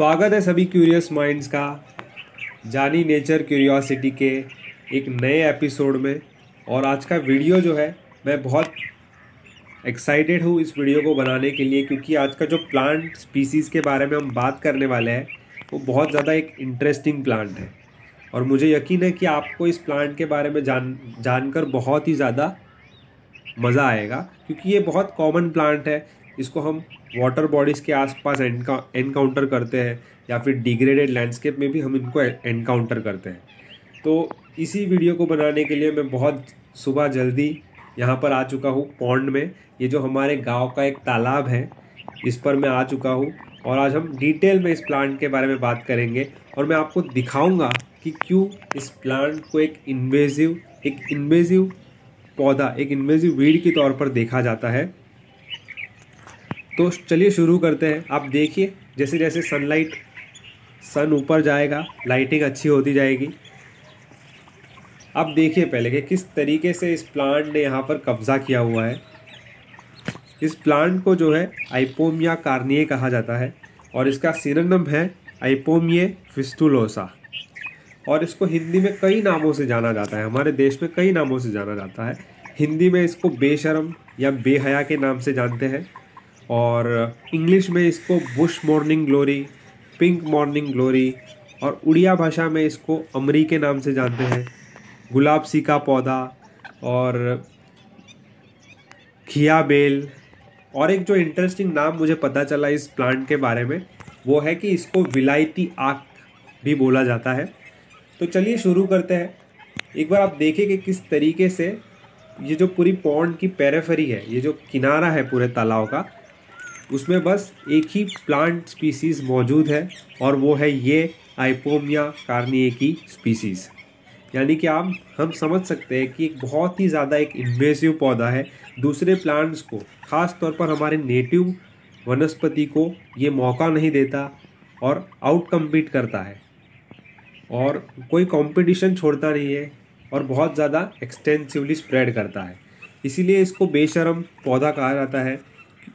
स्वागत है सभी क्यूरियस माइंड्स का जानी नेचर क्यूरियोसिटी के एक नए एपिसोड में। और आज का वीडियो जो है मैं बहुत एक्साइटेड हूँ इस वीडियो को बनाने के लिए, क्योंकि आज का जो प्लांट स्पीसीज़ के बारे में हम बात करने वाले हैं वो बहुत ज़्यादा एक इंटरेस्टिंग प्लांट है। और मुझे यकीन है कि आपको इस प्लांट के बारे में जानकर बहुत ही ज़्यादा मज़ा आएगा, क्योंकि ये बहुत कॉमन प्लांट है। इसको हम वाटर बॉडीज़ के आसपास एनकाउंटर करते हैं या फिर डिग्रेडेड लैंडस्केप में भी हम इनको एनकाउंटर करते हैं। तो इसी वीडियो को बनाने के लिए मैं बहुत सुबह जल्दी यहाँ पर आ चुका हूँ पॉन्ड में। ये जो हमारे गांव का एक तालाब है, इस पर मैं आ चुका हूँ और आज हम डिटेल में इस प्लांट के बारे में बात करेंगे और मैं आपको दिखाऊंगा कि क्यों इस प्लांट को एक इन्वेजिव पौधा, एक इन्वेजिव वीड के तौर पर देखा जाता है। तो चलिए शुरू करते हैं। आप देखिए जैसे जैसे सन ऊपर जाएगा लाइटिंग अच्छी होती जाएगी। आप देखिए पहले कि किस तरीके से इस प्लांट ने यहाँ पर कब्जा किया हुआ है। इस प्लांट को जो है आइपोमिया कार्निये कहा जाता है और इसका सिनोनिम है आइपोमिया फिस्टुलोसा। और इसको हिंदी में कई नामों से जाना जाता है, हमारे देश में कई नामों से जाना जाता है। हिंदी में इसको बेशरम या बेहया के नाम से जानते हैं और इंग्लिश में इसको Bush morning glory, pink morning glory और उड़िया भाषा में इसको अमरी के नाम से जानते हैं, गुलाब सी का पौधा और खिया बेल। और एक जो इंटरेस्टिंग नाम मुझे पता चला इस प्लांट के बारे में वो है कि इसको विलायती आक भी बोला जाता है। तो चलिए शुरू करते हैं। एक बार आप देखिए कि किस तरीके से ये जो पूरी पॉन्ड की पेरिफेरी है, ये जो किनारा है पूरे तालाब का, उसमें बस एक ही प्लांट स्पीसीज़ मौजूद है और वो है ये आइपोमिया कार्निये की स्पीसीज़। यानी कि हम समझ सकते हैं कि एक बहुत ही ज़्यादा एक इन्वेसिव पौधा है। दूसरे प्लांट्स को, ख़ास तौर पर हमारे नेटिव वनस्पति को ये मौका नहीं देता और आउट कम्पीट करता है और कोई कंपटीशन छोड़ता नहीं है और बहुत ज़्यादा एक्सटेंसिवली स्प्रेड करता है। इसीलिए इसको बेशरम पौधा कहा जाता है।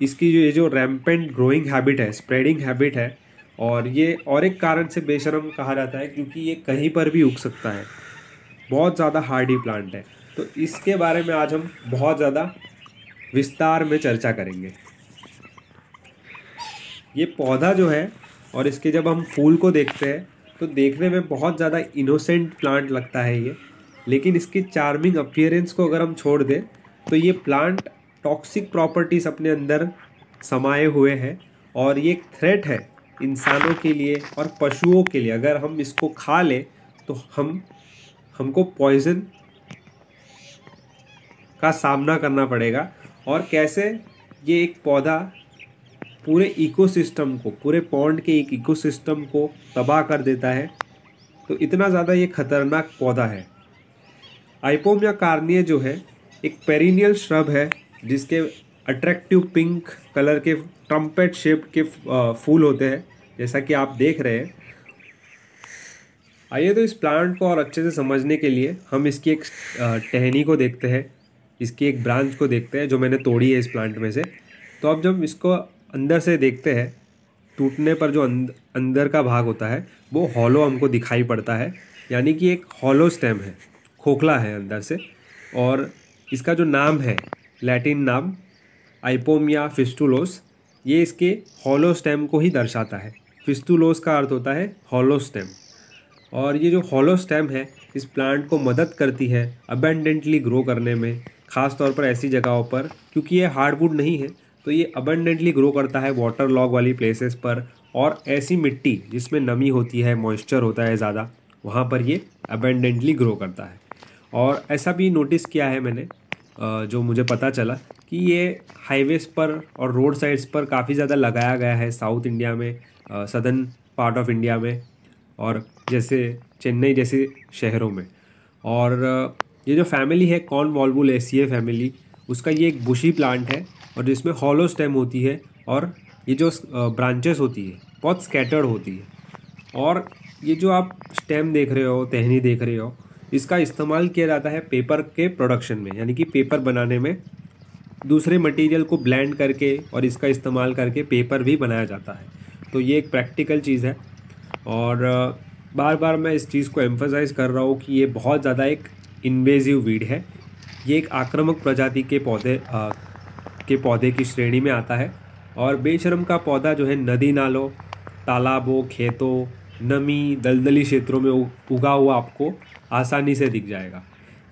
इसकी ये जो रैम्पेंट ग्रोइंग हैबिट है, स्प्रेडिंग हैबिट है, और ये और एक कारण से बेशरम कहा जाता है क्योंकि ये कहीं पर भी उग सकता है। बहुत ज़्यादा हार्डी प्लांट है। तो इसके बारे में आज हम बहुत ज़्यादा विस्तार में चर्चा करेंगे। ये पौधा जो है और इसके जब हम फूल को देखते हैं तो देखने में बहुत ज़्यादा इनोसेंट प्लांट लगता है ये, लेकिन इसकी चार्मिंग अपीयरेंस को अगर हम छोड़ दें तो ये प्लांट टॉक्सिक प्रॉपर्टीज़ अपने अंदर समाये हुए हैं और ये एक थ्रेट है इंसानों के लिए और पशुओं के लिए। अगर हम इसको खा लें तो हमको पॉइजन का सामना करना पड़ेगा। और कैसे ये एक पौधा पूरे इकोसिस्टम को, पूरे पॉन्ड के एक इकोसिस्टम को तबाह कर देता है, तो इतना ज़्यादा ये खतरनाक पौधा है। आइपोमिया कार्निये जो है एक पेरिनियल श्रब है जिसके अट्रैक्टिव पिंक कलर के ट्रम्पेट शेप के फूल होते हैं, जैसा कि आप देख रहे हैं। आइए तो इस प्लांट को और अच्छे से समझने के लिए हम इसकी एक टहनी को देखते हैं, इसकी एक ब्रांच को देखते हैं जो मैंने तोड़ी है इस प्लांट में से। तो अब जब इसको अंदर से देखते हैं, टूटने पर जो अंदर का भाग होता है वो हॉलो हमको दिखाई पड़ता है, यानी कि एक हॉलो स्टेम है, खोखला है अंदर से। और इसका जो नाम है, लैटिन नाम आइपोमिया फिस्टुलोस, ये इसके हॉलो स्टेम को ही दर्शाता है। फिस्टुलोस का अर्थ होता है हॉलो स्टेम। और ये जो हॉलो स्टेम है इस प्लांट को मदद करती है अबेंडेंटली ग्रो करने में, ख़ास तौर पर ऐसी जगहों पर, क्योंकि ये हार्डवुड नहीं है तो ये अबेंडेंटली ग्रो करता है वाटर लॉग वाली प्लेसेस पर। और ऐसी मिट्टी जिसमें नमी होती है, मॉइस्चर होता है ज़्यादा, वहाँ पर ये अबेंडेंटली ग्रो करता है। और ऐसा भी नोटिस किया है मैंने, जो मुझे पता चला कि ये हाईवेज़ पर और रोड साइड्स पर काफ़ी ज़्यादा लगाया गया है साउथ इंडिया में, सदर्न पार्ट ऑफ इंडिया में, और जैसे चेन्नई जैसे शहरों में। और ये जो फैमिली है कॉर्नवॉल्वुलेसिए फैमिली, उसका ये एक बुशी प्लांट है और जिसमें हॉलो स्टेम होती है और ये जो ब्रांचेस होती है बहुत स्कैटर्ड होती है। और ये जो आप स्टेम देख रहे हो, टहनी देख रहे हो, इसका इस्तेमाल किया जाता है पेपर के प्रोडक्शन में, यानी कि पेपर बनाने में दूसरे मटेरियल को ब्लेंड करके और इसका इस्तेमाल करके पेपर भी बनाया जाता है। तो ये एक प्रैक्टिकल चीज़ है। और बार बार मैं इस चीज़ को एम्फसाइज़ कर रहा हूँ कि ये बहुत ज़्यादा एक इन्वेजिव वीड है। ये एक आक्रामक प्रजाति के पौधे की श्रेणी में आता है। और बेशरम का पौधा जो है नदी नालों, तालाबों, खेतों, नमी दलदली क्षेत्रों में उगा हुआ आपको आसानी से दिख जाएगा।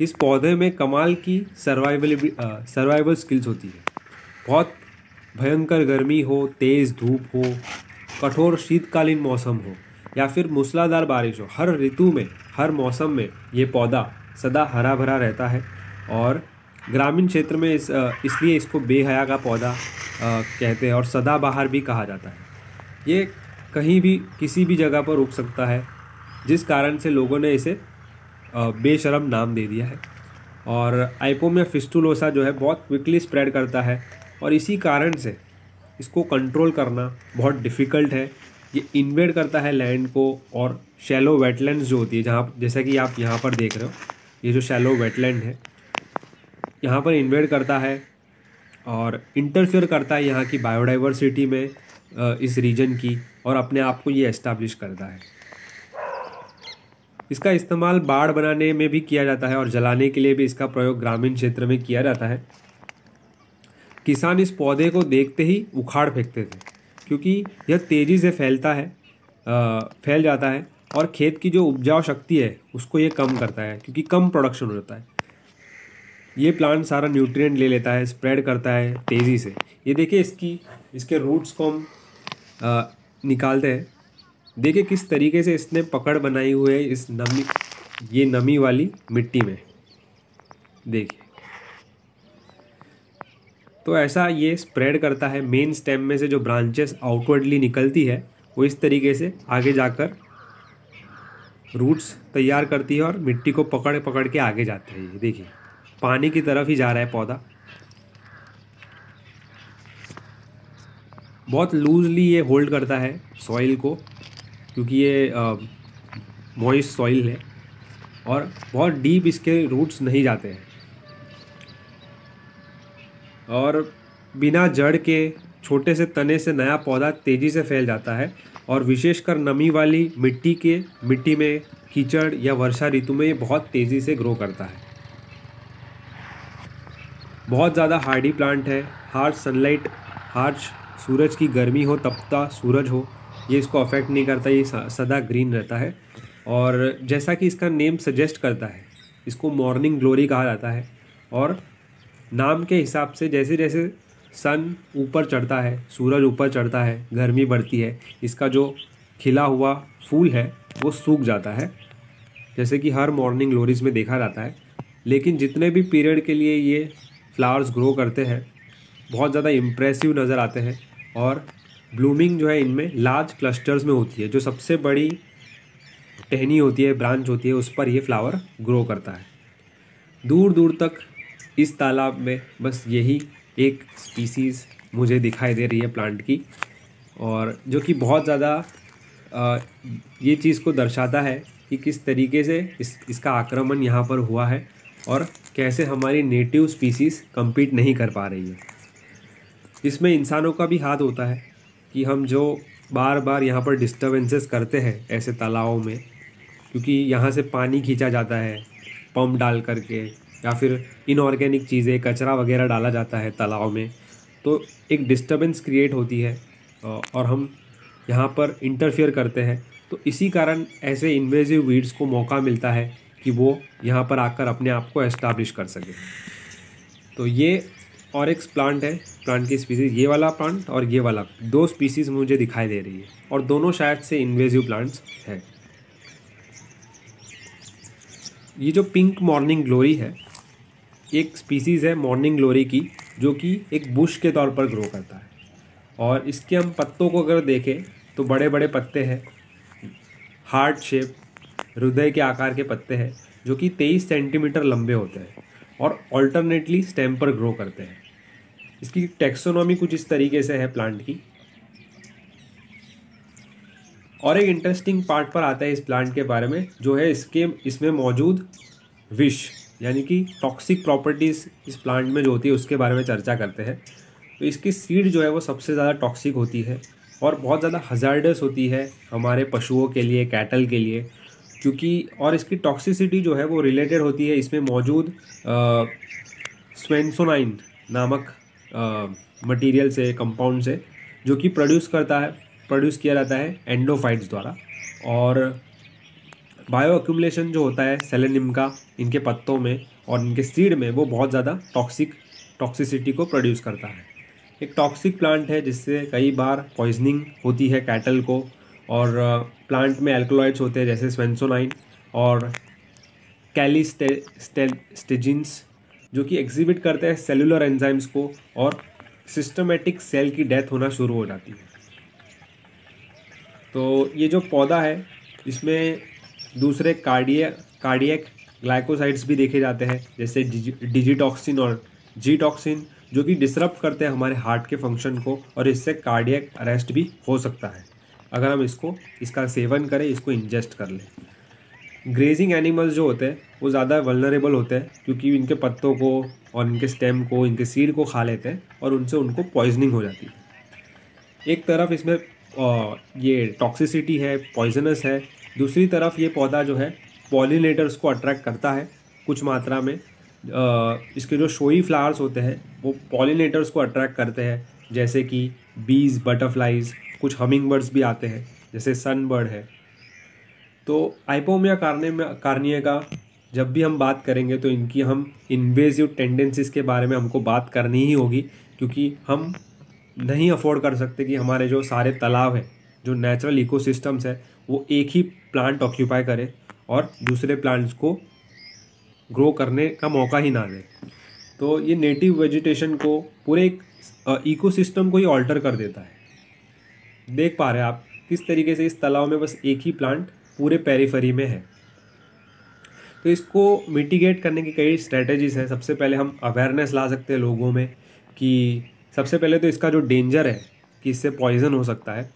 इस पौधे में कमाल की सर्वाइवल स्किल्स होती है। बहुत भयंकर गर्मी हो, तेज़ धूप हो, कठोर शीतकालीन मौसम हो या फिर मूसलाधार बारिश हो, हर ऋतु में, हर मौसम में ये पौधा सदा हरा भरा रहता है। और ग्रामीण क्षेत्र में इसलिए इसको बेहया का पौधा कहते हैं और सदाबहार भी कहा जाता है। ये कहीं भी किसी भी जगह पर उग सकता है, जिस कारण से लोगों ने इसे बेशरम नाम दे दिया है। और आइपोमिया फिस्टुलोसा जो है बहुत क्विकली स्प्रेड करता है और इसी कारण से इसको कंट्रोल करना बहुत डिफ़िकल्ट है। ये इन्वेड करता है लैंड को और शैलो वेटलैंड्स जो होती है, जहाँ जैसा कि आप यहाँ पर देख रहे हो, ये जो शैलो वेटलैंड है यहाँ पर इन्वेड करता है और इंटरफेयर करता है यहाँ की बायोडाइवर्सिटी में, इस रीजन की, और अपने आप को ये एस्टैब्लिश करता है। इसका इस्तेमाल बाड़ बनाने में भी किया जाता है और जलाने के लिए भी इसका प्रयोग ग्रामीण क्षेत्र में किया जाता है। किसान इस पौधे को देखते ही उखाड़ फेंकते थे क्योंकि यह तेज़ी से फैल जाता है और खेत की जो उपजाऊ शक्ति है उसको ये कम करता है क्योंकि कम प्रोडक्शन होता है। ये प्लांट सारा न्यूट्रिएंट ले लेता है, स्प्रेड करता है तेज़ी से। ये देखिए इसके रूट्स को हम निकालते हैं। देखिए किस तरीके से इसने पकड़ बनाई हुई है इस नमी वाली मिट्टी में, देखिए। तो ऐसा ये स्प्रेड करता है। मेन स्टेम में से जो ब्रांचेस आउटवर्डली निकलती है वो इस तरीके से आगे जाकर रूट्स तैयार करती है और मिट्टी को पकड़ पकड़ के आगे जाते हैं। ये देखिए पानी की तरफ ही जा रहा है पौधा। बहुत लूजली ये होल्ड करता है सॉइल को क्योंकि ये मॉइस्ट सॉइल है और बहुत डीप इसके रूट्स नहीं जाते हैं। और बिना जड़ के छोटे से तने से नया पौधा तेज़ी से फैल जाता है और विशेषकर नमी वाली मिट्टी में कीचड़ या वर्षा ऋतु में ये बहुत तेज़ी से ग्रो करता है। बहुत ज़्यादा हार्डी प्लांट है। हार्श सूरज की गर्मी हो, तपता सूरज हो, ये इसको अफेक्ट नहीं करता। ये सदा ग्रीन रहता है। और जैसा कि इसका नेम सजेस्ट करता है, इसको मॉर्निंग ग्लोरी कहा जाता है। और नाम के हिसाब से जैसे जैसे सन ऊपर चढ़ता है, सूरज ऊपर चढ़ता है, गर्मी बढ़ती है, इसका जो खिला हुआ फूल है वो सूख जाता है, जैसे कि हर मॉर्निंग ग्लोरीज में देखा जाता है। लेकिन जितने भी पीरियड के लिए ये फ्लावर्स ग्रो करते हैं बहुत ज़्यादा इम्प्रेसिव नज़र आते हैं। और ब्लूमिंग जो है इनमें लार्ज क्लस्टर्स में होती है। जो सबसे बड़ी टहनी होती है, ब्रांच होती है, उस पर ये फ्लावर ग्रो करता है। दूर दूर तक इस तालाब में बस यही एक स्पीसीज़ मुझे दिखाई दे रही है प्लांट की, और जो कि बहुत ज़्यादा ये चीज़ को दर्शाता है कि किस तरीके से इसका आक्रमण यहाँ पर हुआ है और कैसे हमारी नेटिव स्पीसीज़ compete नहीं कर पा रही है। इसमें इंसानों का भी हाथ होता है कि हम जो बार बार यहाँ पर डिस्टर्बेंसेस करते हैं ऐसे तालाबों में, क्योंकि यहाँ से पानी खींचा जाता है पंप डाल करके, या फिर इनऑर्गेनिक चीज़ें, कचरा वगैरह डाला जाता है तालाब में, तो एक डिस्टर्बेंस क्रिएट होती है और हम यहाँ पर इंटरफेयर करते हैं। तो इसी कारण ऐसे इन्वेजिव वीड्स को मौका मिलता है कि वो यहाँ पर आकर अपने आप को एस्टैब्लिश कर सके। तो ये ऑरिक्स प्लांट है, प्लांट की स्पीसीज़। ये वाला प्लांट और ये वाला, दो स्पीसीज़ मुझे दिखाई दे रही है और दोनों शायद से इन्वेजिव प्लांट्स हैं। ये जो पिंक मॉर्निंग ग्लोरी है, एक स्पीसीज़ है मॉर्निंग ग्लोरी की, जो कि एक बुश के तौर पर ग्रो करता है। और इसके हम पत्तों को अगर देखें तो बड़े बड़े पत्ते हैं, हार्ट शेप, हृदय के आकार के पत्ते हैं, जो कि 23 सेंटीमीटर लंबे होते हैं और ऑल्टरनेटली स्टेम पर ग्रो करते हैं। इसकी टेक्सोनॉमी कुछ इस तरीके से है प्लांट की। और एक इंटरेस्टिंग पार्ट पर आता है इस प्लांट के बारे में, जो है इसमें मौजूद विष, यानी कि टॉक्सिक प्रॉपर्टीज़ इस प्लांट में जो होती है उसके बारे में चर्चा करते हैं। तो इसकी सीड जो है वो सबसे ज़्यादा टॉक्सिक होती है और बहुत ज़्यादा हज़ार्डस होती है हमारे पशुओं के लिए, कैटल के लिए, क्योंकि और इसकी टॉक्सिसिटी जो है वो रिलेटेड होती है इसमें मौजूद स्वेंसोनाइन नामक मटेरियल से, कंपाउंड से, जो कि प्रोड्यूस किया जाता है एंडोफाइट्स द्वारा। और बायो एक्यूमुलेशन जो होता है सेलेनियम का इनके पत्तों में और इनके सीड में, वो बहुत ज़्यादा टॉक्सिसिटी को प्रोड्यूस करता है। एक टॉक्सिक प्लांट है जिससे कई बार पॉइजनिंग होती है कैटल को। और प्लांट में एल्कलॉइड्स होते हैं जैसे स्वेंसोनाइन और कैलिस्टेजिन्स, जो कि एग्जिबिट करते हैं सेलुलर एंजाइम्स को, और सिस्टमेटिक सेल की डेथ होना शुरू हो जाती है। तो ये जो पौधा है इसमें दूसरे कार्डियक ग्लाइकोसाइड्स भी देखे जाते हैं जैसे डिजिटॉक्सिन और जी-टॉक्सिन, जो कि डिसरप्ट करते हैं हमारे हार्ट के फंक्शन को, और इससे कार्डियक अरेस्ट भी हो सकता है अगर हम इसका सेवन करें, इसको इंजेस्ट कर लें। ग्रेजिंग एनिमल्स जो होते हैं वो ज़्यादा वल्नरेबल होते हैं क्योंकि इनके पत्तों को और इनके स्टेम को, इनके सीड को खा लेते हैं और उनसे उनको पॉइजनिंग हो जाती है। एक तरफ इसमें ये टॉक्सिसिटी है, पॉइजनस है, दूसरी तरफ ये पौधा जो है पॉलिनेटर्स को अट्रैक्ट करता है कुछ मात्रा में। इसके जो शोई फ्लावर्स होते हैं वो पॉलिनेटर्स को अट्रैक्ट करते हैं, जैसे कि बीज, बटरफ्लाइज, कुछ हमिंग बर्ड्स भी आते हैं जैसे सनबर्ड है। तो आइपोमिया कार्निया का जब भी हम बात करेंगे तो इनकी हम इन्वेजिव टेंडेंसीज़ के बारे में हमको बात करनी ही होगी, क्योंकि हम नहीं अफोर्ड कर सकते कि हमारे जो सारे तालाब है, जो नेचुरल इकोसिस्टम्स है, वो एक ही प्लांट ऑक्यूपाई करे और दूसरे प्लांट्स को ग्रो करने का मौका ही ना दे। तो ये नेटिव वेजिटेशन को, पूरे एक इकोसिस्टम को ही ऑल्टर कर देता है। देख पा रहे हैं आप किस तरीके से इस तालाब में बस एक ही प्लांट पूरे पेरिफेरी में है। तो इसको मिटिगेट करने की कई स्ट्रेटजीज़ हैं। सबसे पहले हम अवेयरनेस ला सकते हैं लोगों में कि सबसे पहले तो इसका जो डेंजर है कि इससे पॉइजन हो सकता है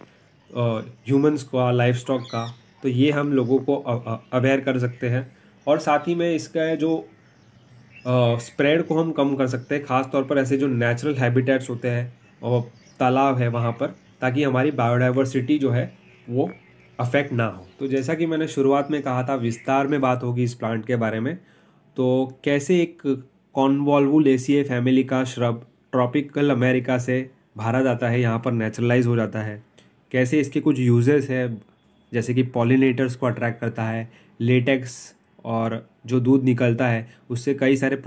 ह्यूमंस का, लाइफ स्टॉक का, तो ये हम लोगों को अवेयर कर सकते हैं। और साथ ही में इसका जो स्प्रेड को हम कम कर सकते हैं, ख़ास तौर पर ऐसे जो नेचुरल हैबिटेट्स होते हैं और तालाब है वहाँ पर, ताकि हमारी बायोडाइवर्सिटी जो है वो अफेक्ट ना हो। तो जैसा कि मैंने शुरुआत में कहा था, विस्तार में बात होगी इस प्लांट के बारे में। तो कैसे एक कॉन्वोल्वुलेसिए फैमिली का श्रब ट्रॉपिकल अमेरिका से भारत आता है, यहाँ पर नेचुरलाइज हो जाता है, कैसे इसके कुछ यूजेस है जैसे कि पॉलिनेटर्स को अट्रैक्ट करता है, लेटेक्स और जो दूध निकलता है उससे कई सारे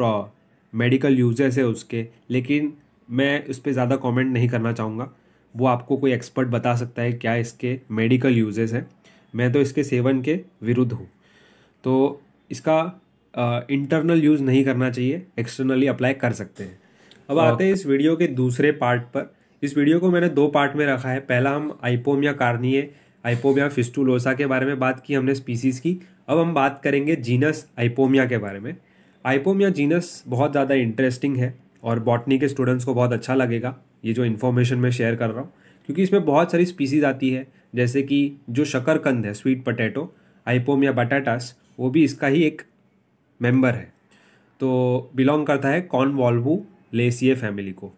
मेडिकल यूजेस है उसके, लेकिन मैं उस पर ज़्यादा कमेंट नहीं करना चाहूँगा। वो आपको कोई एक्सपर्ट बता सकता है क्या इसके मेडिकल यूजेस हैं। मैं तो इसके सेवन के विरुद्ध हूँ। तो इसका इंटरनल यूज़ नहीं करना चाहिए, एक्सटर्नली अप्लाई कर सकते हैं। अब आते हैं इस वीडियो के दूसरे पार्ट पर। इस वीडियो को मैंने दो पार्ट में रखा है। पहला हम आइपोमिया कार्निये, आइपोमिया फिस्टुलोसा के बारे में बात की हमने, स्पीसीज़ की। अब हम बात करेंगे जीनस आइपोमिया के बारे में। आइपोमिया जीनस बहुत ज़्यादा इंटरेस्टिंग है और बॉटनी के स्टूडेंट्स को बहुत अच्छा लगेगा ये जो इन्फॉर्मेशन मैं शेयर कर रहा हूँ, क्योंकि इसमें बहुत सारी स्पीसीज़ आती है, जैसे कि जो शकरकंद है, स्वीट पोटैटो, आइपोमिया बटाटास, वो भी इसका ही एक मेंबर है। तो बिलोंग करता है कॉन्वोल्वुलेसिए फैमिली को।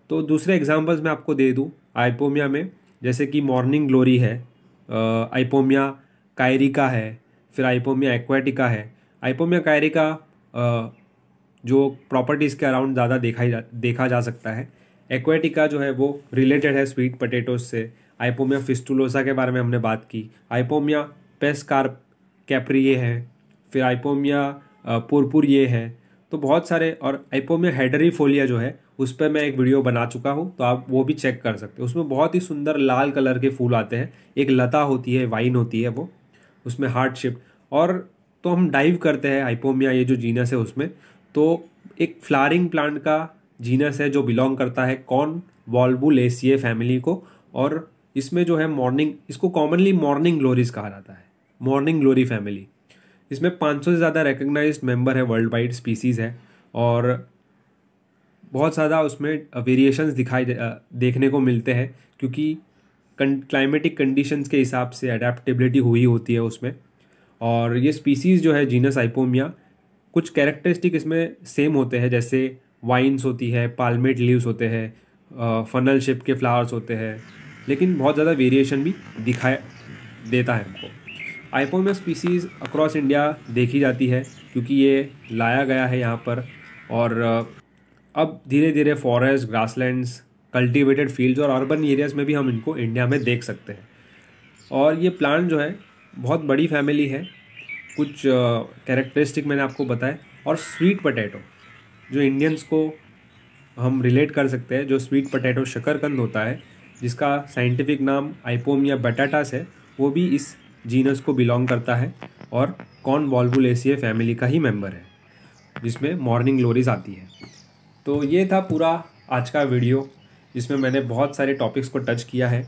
तो दूसरे एग्जांपल्स मैं आपको दे दूं आइपोमिया में, जैसे कि मॉर्निंग ग्लोरी है, आइपोमिया कायरिका है, फिर आइपोमिया एक्वाटिका है। आइपोमिया कायरिका जो प्रॉपर्टीज़ के अराउंड ज़्यादा देखा जा सकता है। एक्वाटिका जो है वो रिलेटेड है स्वीट पोटैटोज से। आइपोमिया फिस्टुलोसा के बारे में हमने बात की। आइपोमिया कैप्रिये है, फिर आइपोमिया पुरपुरिये है। तो बहुत सारे, और आइपोमिया हेडरीफोलिया जो है उस पर मैं एक वीडियो बना चुका हूँ, तो आप वो भी चेक कर सकते हो। उसमें बहुत ही सुंदर लाल कलर के फूल आते हैं, एक लता होती है, वाइन होती है वो, उसमें हार्ट शेप। और तो हम डाइव करते हैं आइपोमिया, ये जो जीनस है उसमें, तो एक फ्लावरिंग प्लांट का जीनस है जो बिलोंग करता है कॉन्वोल्वुलेसिए फैमिली को। और इसमें जो है इसको कॉमनली मॉर्निंग ग्लोरीज कहा जाता है, मॉर्निंग ग्लोरी फैमिली। इसमें 500 से ज़्यादा रिकग्नाइज्ड मेंबर है, वर्ल्ड वाइड स्पीसीज़ है, और बहुत ज़्यादा उसमें वेरिएशंस देखने को मिलते हैं, क्योंकि क्लाइमेटिक कंडीशंस के हिसाब से अडेप्टेबिलिटी हुई होती है उसमें। और ये स्पीसीज़ जो है जीनस आइपोमिया, कुछ कैरेक्टरिस्टिक इसमें सेम होते हैं, जैसे वाइन्स होती है, पाल्मेट लीव्स होते हैं, फनल शेप के फ्लावर्स होते हैं, लेकिन बहुत ज़्यादा वेरिएशन भी दिखाई देता है हमको। आइपोमिया स्पीसीज़ अक्रॉस इंडिया देखी जाती है क्योंकि ये लाया गया है यहाँ पर, और अब धीरे धीरे फॉरेस्ट, ग्रासलैंड्स, कल्टीवेटेड फील्ड्स और अर्बन एरियाज़ में भी हम इनको इंडिया में देख सकते हैं। और ये प्लांट जो है बहुत बड़ी फैमिली है, कुछ कैरेक्टरिस्टिक मैंने आपको बताए। और स्वीट पोटैटो जो इंडियंस को हम रिलेट कर सकते हैं, जो स्वीट पोटैटो शकरकंद होता है जिसका साइंटिफिक नाम आइपोमिया बटाटास है, वो भी इस जीनस को बिलोंग करता है और कॉर्नवॉल्वुलेसिए फैमिली का ही मेंबर है, जिसमें मॉर्निंग ग्लोरीज आती है। तो ये था पूरा आज का वीडियो, जिसमें मैंने बहुत सारे टॉपिक्स को टच किया है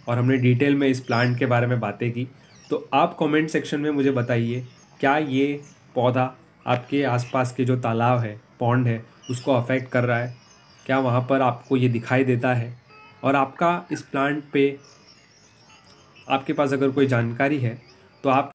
और हमने डिटेल में इस प्लांट के बारे में बातें की। तो आप कमेंट सेक्शन में मुझे बताइए, क्या ये पौधा आपके आसपास के जो तालाब है, पॉन्ड है, उसको अफेक्ट कर रहा है? क्या वहाँ पर आपको ये दिखाई देता है? और आपका इस प्लांट पे आपके पास अगर कोई जानकारी है तो आप